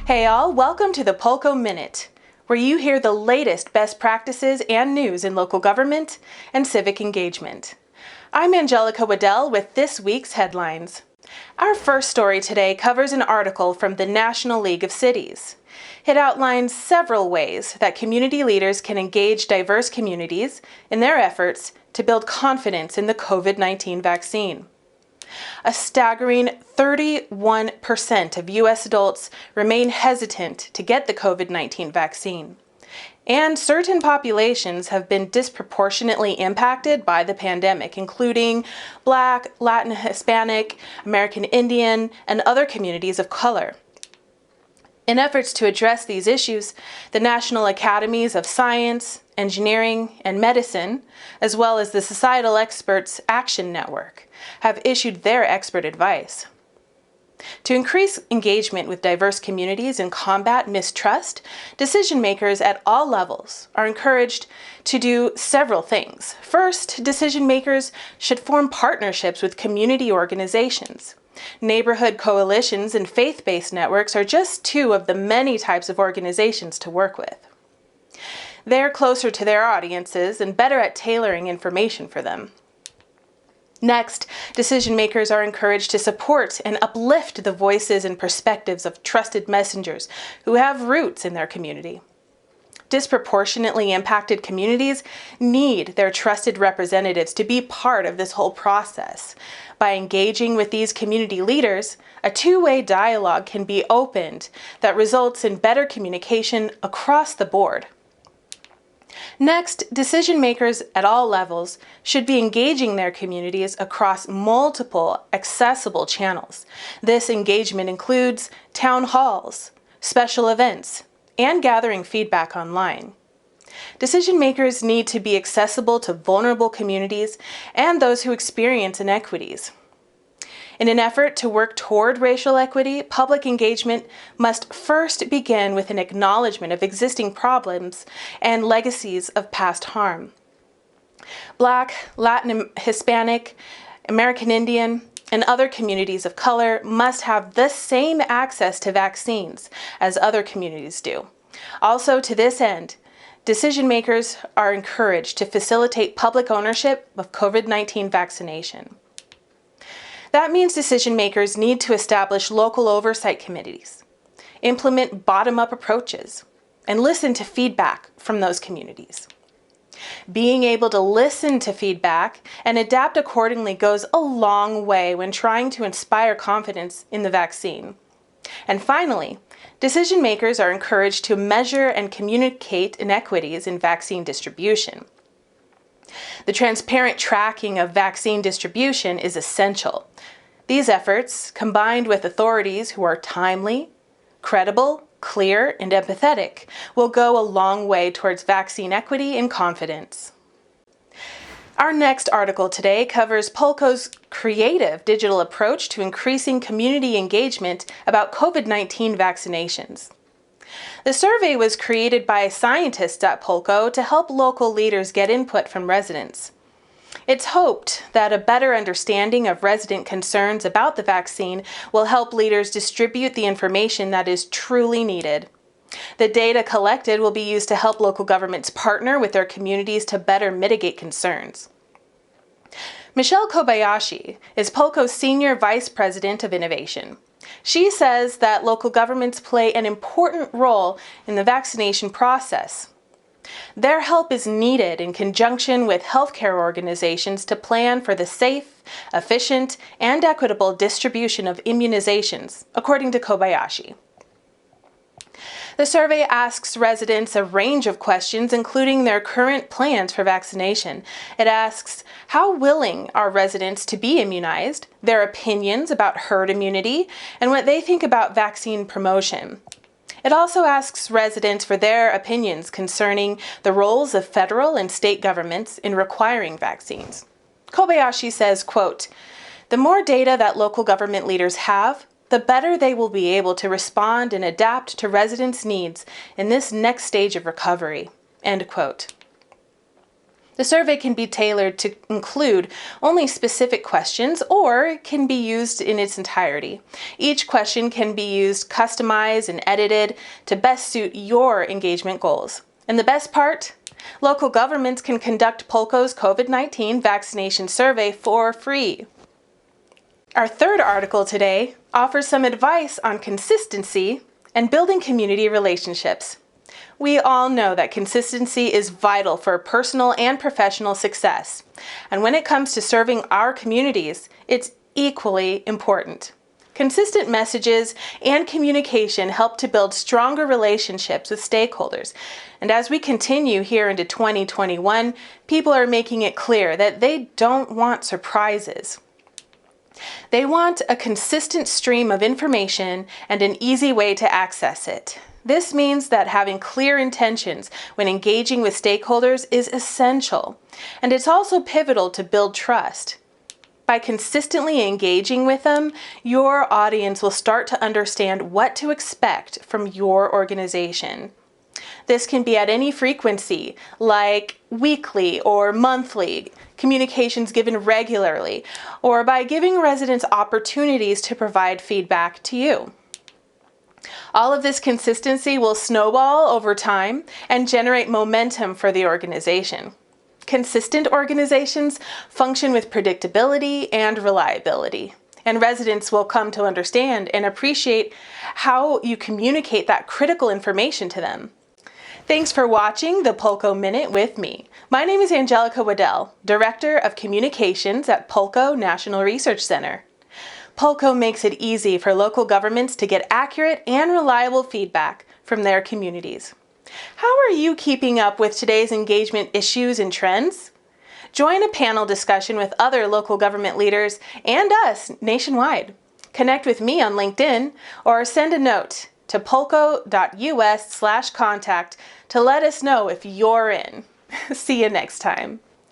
Hey all, welcome to the Polco Minute, where you hear the latest best practices and news in local government and civic engagement. I'm Angelica Waddell with this week's headlines. Our first story today covers an article from the National League of Cities. It outlines several ways that community leaders can engage diverse communities in their efforts to build confidence in the COVID-19 vaccine. A staggering 31% of U.S. adults remain hesitant to get the COVID-19 vaccine. And certain populations have been disproportionately impacted by the pandemic, including Black, Latin, Hispanic, American Indian, and other communities of color. In efforts to address these issues, the National Academies of Science, Engineering, and Medicine, as well as the Societal Experts Action Network, have issued their expert advice. To increase engagement with diverse communities and combat mistrust, decision makers at all levels are encouraged to do several things. First, decision makers should form partnerships with community organizations. Neighborhood coalitions and faith-based networks are just two of the many types of organizations to work with. They're closer to their audiences and better at tailoring information for them. Next, decision makers are encouraged to support and uplift the voices and perspectives of trusted messengers who have roots in their community. Disproportionately impacted communities need their trusted representatives to be part of this whole process. By engaging with these community leaders, a two-way dialogue can be opened that results in better communication across the board. Next, decision makers at all levels should be engaging their communities across multiple accessible channels. This engagement includes town halls, special events, and gathering feedback online. Decision makers need to be accessible to vulnerable communities and those who experience inequities. In an effort to work toward racial equity, public engagement must first begin with an acknowledgement of existing problems and legacies of past harm. Black, Latin, Hispanic, American Indian, and other communities of color must have the same access to vaccines as other communities do. Also, to this end, decision makers are encouraged to facilitate public ownership of COVID-19 vaccination. That means decision makers need to establish local oversight committees, implement bottom-up approaches, and listen to feedback from those communities. Being able to listen to feedback and adapt accordingly goes a long way when trying to inspire confidence in the vaccine. And finally, decision makers are encouraged to measure and communicate inequities in vaccine distribution. The transparent tracking of vaccine distribution is essential. These efforts, combined with authorities who are timely, credible, clear, and empathetic, will go a long way towards vaccine equity and confidence. Our next article today covers Polco's creative digital approach to increasing community engagement about COVID-19 vaccinations. The survey was created by scientists at Polco to help local leaders get input from residents. It's hoped that a better understanding of resident concerns about the vaccine will help leaders distribute the information that is truly needed. The data collected will be used to help local governments partner with their communities to better mitigate concerns. Michelle Kobayashi is Polco's Senior Vice President of Innovation. She says that local governments play an important role in the vaccination process. Their help is needed in conjunction with healthcare organizations to plan for the safe, efficient, and equitable distribution of immunizations, according to Kobayashi. The survey asks residents a range of questions, including their current plans for vaccination. It asks, how willing are residents to be immunized, their opinions about herd immunity, and what they think about vaccine promotion. It also asks residents for their opinions concerning the roles of federal and state governments in requiring vaccines. Kobayashi says, quote, "The more data that local government leaders have, the better they will be able to respond and adapt to residents' needs in this next stage of recovery." End quote. The survey can be tailored to include only specific questions or it can be used in its entirety. Each question can be used, customized, and edited to best suit your engagement goals. And the best part? Local governments can conduct Polco's COVID-19 vaccination survey for free. Our third article today offers some advice on consistency and building community relationships. We all know that consistency is vital for personal and professional success. And when it comes to serving our communities, it's equally important. Consistent messages and communication help to build stronger relationships with stakeholders. And as we continue here into 2021, people are making it clear that they don't want surprises. They want a consistent stream of information and an easy way to access it. This means that having clear intentions when engaging with stakeholders is essential, and it's also pivotal to build trust. By consistently engaging with them, your audience will start to understand what to expect from your organization. This can be at any frequency, like weekly or monthly, communications given regularly, or by giving residents opportunities to provide feedback to you. All of this consistency will snowball over time and generate momentum for the organization. Consistent organizations function with predictability and reliability, and residents will come to understand and appreciate how you communicate that critical information to them. Thanks for watching the Polco Minute with me. My name is Angelica Waddell, Director of Communications at Polco National Research Center. Polco makes it easy for local governments to get accurate and reliable feedback from their communities. How are you keeping up with today's engagement issues and trends? Join a panel discussion with other local government leaders and us nationwide. Connect with me on LinkedIn or send a note to polco.us/contact to let us know if you're in. See you next time.